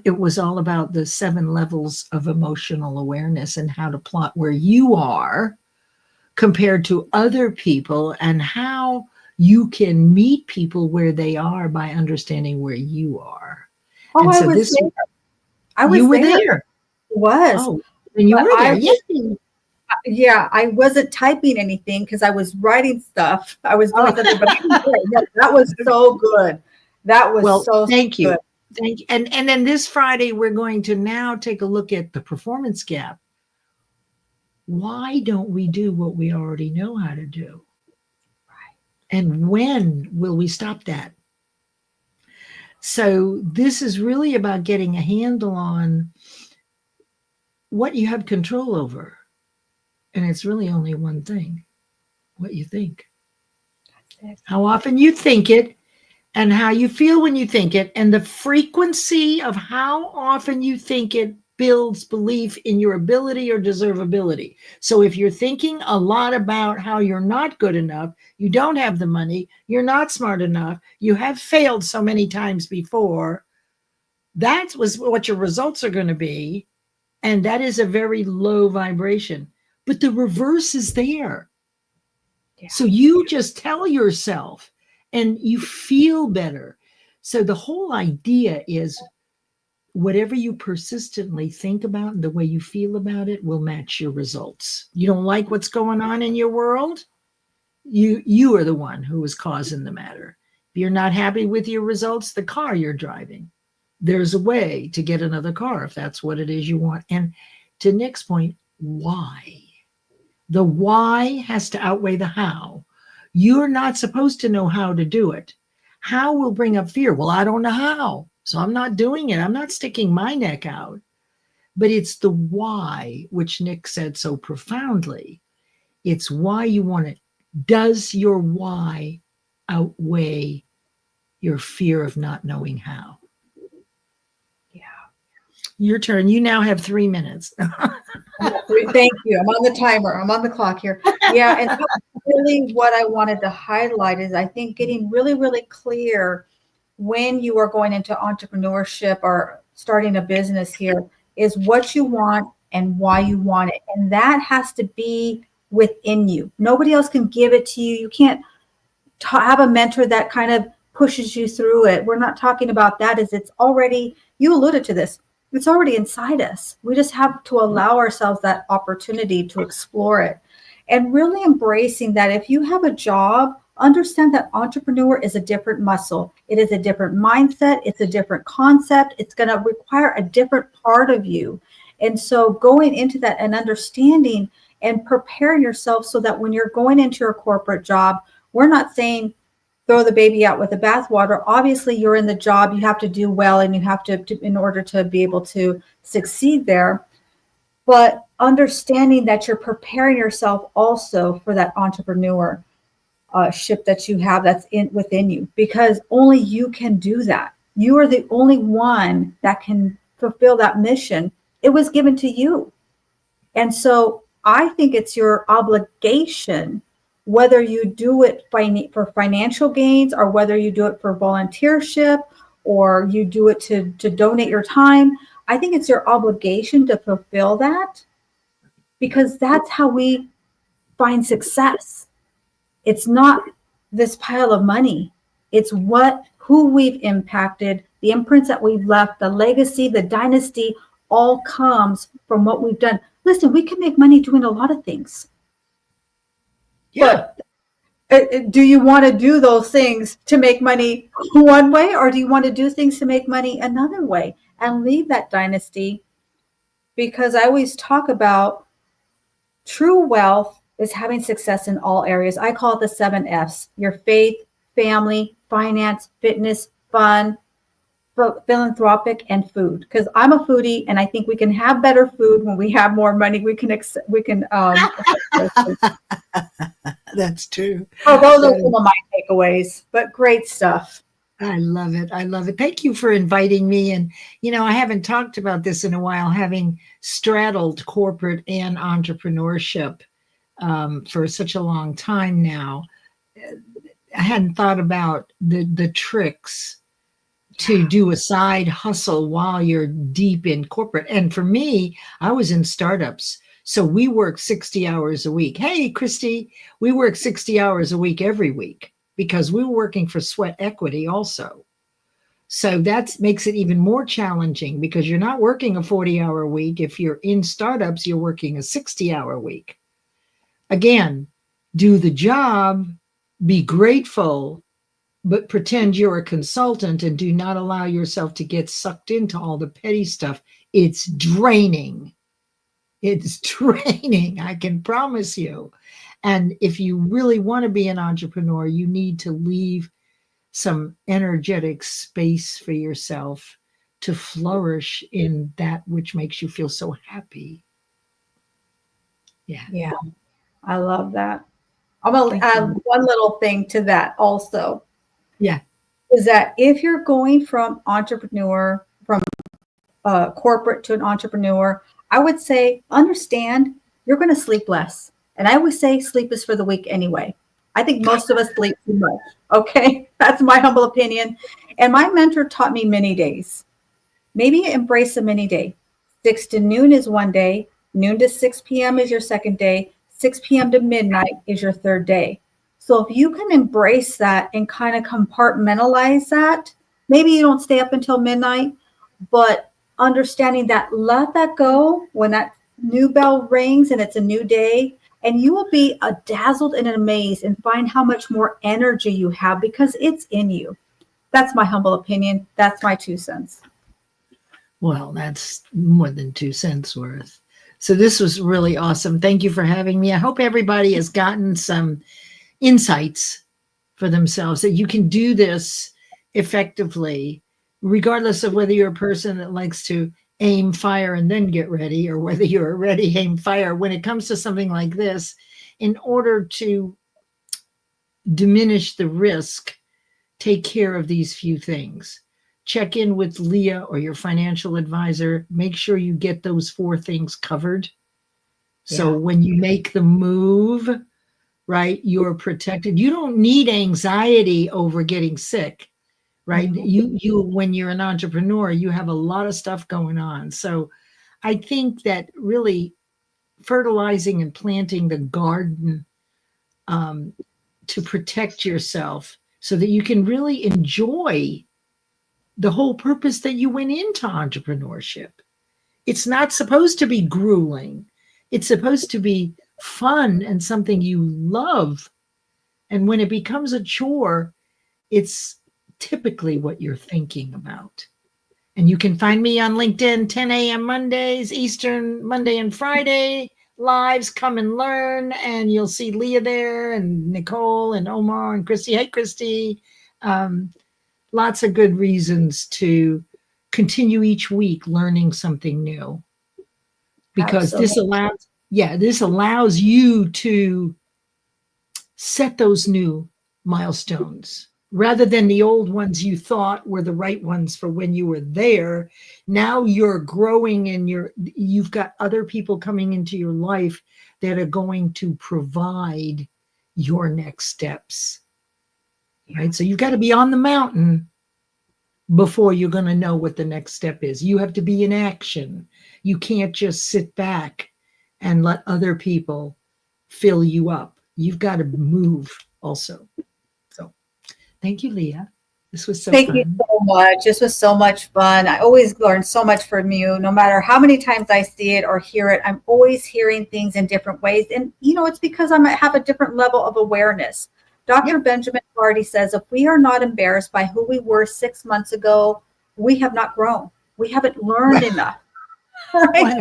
it was all about the 7 levels of emotional awareness and how to plot where you are compared to other people, and how you can meet people where they are by understanding where you are. Oh, And I so was this, there. I you was were there. there. Was. Oh, and you But were there. I Yes. yeah, I wasn't typing anything because I was writing stuff. I was doing something, but I was there. Yeah, that was so good. That was Well, so thank good. you. Thank you. And then this Friday, we're going to now take a look at the performance gap. Why don't we do what we already know how to do? And when will we stop that? So this is really about getting a handle on what you have control over. And it's really only one thing: what you think. How often you think it, and how you feel when you think it, and the frequency of how often you think it builds belief in your ability or deservability. So if you're thinking a lot about how you're not good enough, you don't have the money, you're not smart enough, you have failed so many times before, that was what your results are going to be. And that is a very low vibration. But the reverse is there. Yeah. So you just tell yourself and you feel better. So the whole idea is whatever you persistently think about and the way you feel about it will match your results. You don't like what's going on in your world? You are the one who is causing the matter. If you're not happy with your results, the car you're driving, there's a way to get another car if that's what it is you want. And to Nick's point, why? The why has to outweigh the how. You're not supposed to know how to do it. How will bring up fear. Well, I don't know how, so I'm not doing it. I'm not sticking my neck out. But it's the why, which Nick said so profoundly. It's why you want it. Does your why outweigh your fear of not knowing how? Yeah. Your turn. You now have 3 minutes. Thank you. I'm on the timer. I'm on the clock here. Yeah, and that's really what I wanted to highlight is I think getting really, really clear when you are going into entrepreneurship or starting a business here is what you want and why you want it. And that has to be within you. Nobody else can give it to you. You can't have a mentor that kind of pushes you through it. We're not talking about that. Is it's already, you alluded to this, it's already inside us. We just have to allow ourselves that opportunity to explore it and really embracing that. If you have a job, understand that entrepreneur is a different muscle. It is a different mindset. It's a different concept. It's going to require a different part of you. And so going into that and understanding and preparing yourself so that when you're going into your corporate job, we're not saying throw the baby out with the bathwater. Obviously, you're in the job. You have to do well, and you have to in order to be able to succeed there. But understanding that you're preparing yourself also for that entrepreneur ship that you have that's within you, because only you can do that. You are the only one that can fulfill that mission. It was given to you. And so I think it's your obligation, whether you do it for financial gains or whether you do it for volunteership or you do it to donate your time. I think it's your obligation to fulfill that, because that's how we find success. It's not this pile of money. It's who we've impacted, the imprints that we've left, the legacy, the dynasty, all comes from what we've done. Listen, we can make money doing a lot of things. Yeah. But do you want to do those things to make money one way, or do you want to do things to make money another way and leave that dynasty? Because I always talk about true wealth is having success in all areas. I call it the 7 F's: your faith, family, finance, fitness, fun, philanthropic, and food. Because I'm a foodie, and I think we can have better food when we have more money. We can That's true. Oh, those are some of my takeaways, but great stuff. I love it. I love it. Thank you for inviting me. And, I haven't talked about this in a while, having straddled corporate and entrepreneurship for such a long time now. I hadn't thought about the tricks to do a side hustle while you're deep in corporate. And for me, I was in startups. So we work 60 hours a week. Hey, Christy, we work 60 hours a week every week because we were working for sweat equity also. So that makes it even more challenging because you're not working a 40-hour week. If you're in startups, you're working a 60-hour week. Again, do the job, be grateful, but pretend you're a consultant and do not allow yourself to get sucked into all the petty stuff. It's draining. It's draining, I can promise you. And if you really want to be an entrepreneur, you need to leave some energetic space for yourself to flourish in that which makes you feel so happy. Yeah, I love that. I'm going to add one little thing to that also. Yeah. Is that if you're going from entrepreneur, from corporate to an entrepreneur, I would say understand you're going to sleep less. And I always say sleep is for the weak anyway. I think most of us sleep too much. Okay. That's my humble opinion. And my mentor taught me many days. Maybe embrace a mini day. 6 to noon is one day. Noon to 6 p.m. is your second day. 6 p.m. to midnight is your third day. So if you can embrace that and kind of compartmentalize that, maybe you don't stay up until midnight, but understanding that, let that go when that new bell rings and it's a new day, and you will be dazzled and amazed and find how much more energy you have because it's in you. That's my humble opinion. That's my 2 cents. Well, that's more than 2 cents worth. So this was really awesome. Thank you for having me. I hope everybody has gotten some insights for themselves that you can do this effectively, regardless of whether you're a person that likes to aim, fire, and then get ready, or whether you're a ready, aim, fire. When it comes to something like this, in order to diminish the risk, take care of these few things. Check in with Leah or your financial advisor. Make sure you get those 4 things covered. So when you make the move, right, you're protected. You don't need anxiety over getting sick, right? Mm-hmm. You when you're an entrepreneur, you have a lot of stuff going on. So I think that really fertilizing and planting the garden to protect yourself so that you can really enjoy the whole purpose that you went into entrepreneurship. It's not supposed to be grueling. It's supposed to be fun and something you love. And when it becomes a chore, it's typically what you're thinking about. And you can find me on LinkedIn, 10 a.m. Mondays, Eastern, Monday and Friday, lives. Come and learn. And you'll see Leah there and Nicole and Omar and Christy. Hey, Christy. Lots of good reasons to continue each week learning something new. Because Absolutely. this allows you to set those new milestones rather than the old ones you thought were the right ones for when you were there. Now you're growing and you've got other people coming into your life that are going to provide your next steps. Right? So you've got to be on the mountain before you're going to know what the next step is. You have to be in action. You can't just sit back and let other people fill you up. You've got to move also. So thank you, Leah. This was so fun. Thank you so much. This was so much fun. I always learn so much from you. No matter how many times I see it or hear it, I'm always hearing things in different ways. And, it's because I have a different level of awareness. Dr. Benjamin Hardy says, if we are not embarrassed by who we were 6 months ago, we have not grown. We haven't learned enough. Right?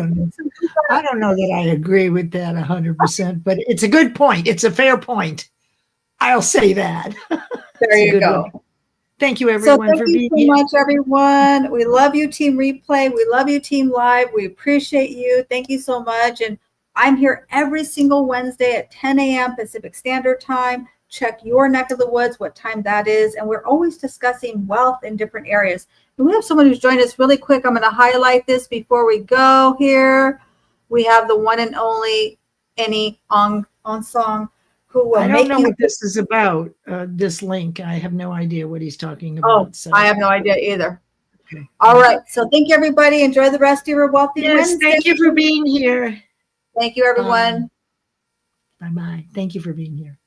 I don't know that I agree with that 100%, but it's a good point. It's a fair point. I'll say that. There you go. One. Thank you, everyone, for being here. Thank you so much, everyone. We love you, Team Replay. We love you, Team Live. We appreciate you. Thank you so much. And I'm here every single Wednesday at 10 a.m. Pacific Standard Time, check your neck of the woods, what time that is. And we're always discussing wealth in different areas. And we have someone who's joined us really quick. I'm going to highlight this before we go here. We have the one and only Annie Onsong, who will I don't know what this is about, this link. I have no idea what he's talking about. Oh, so. I have no idea either. Okay. All right. So thank you, everybody. Enjoy the rest of your Wealthy Wednesday. Thank you for being here. Thank you, everyone. Bye-bye. Thank you for being here.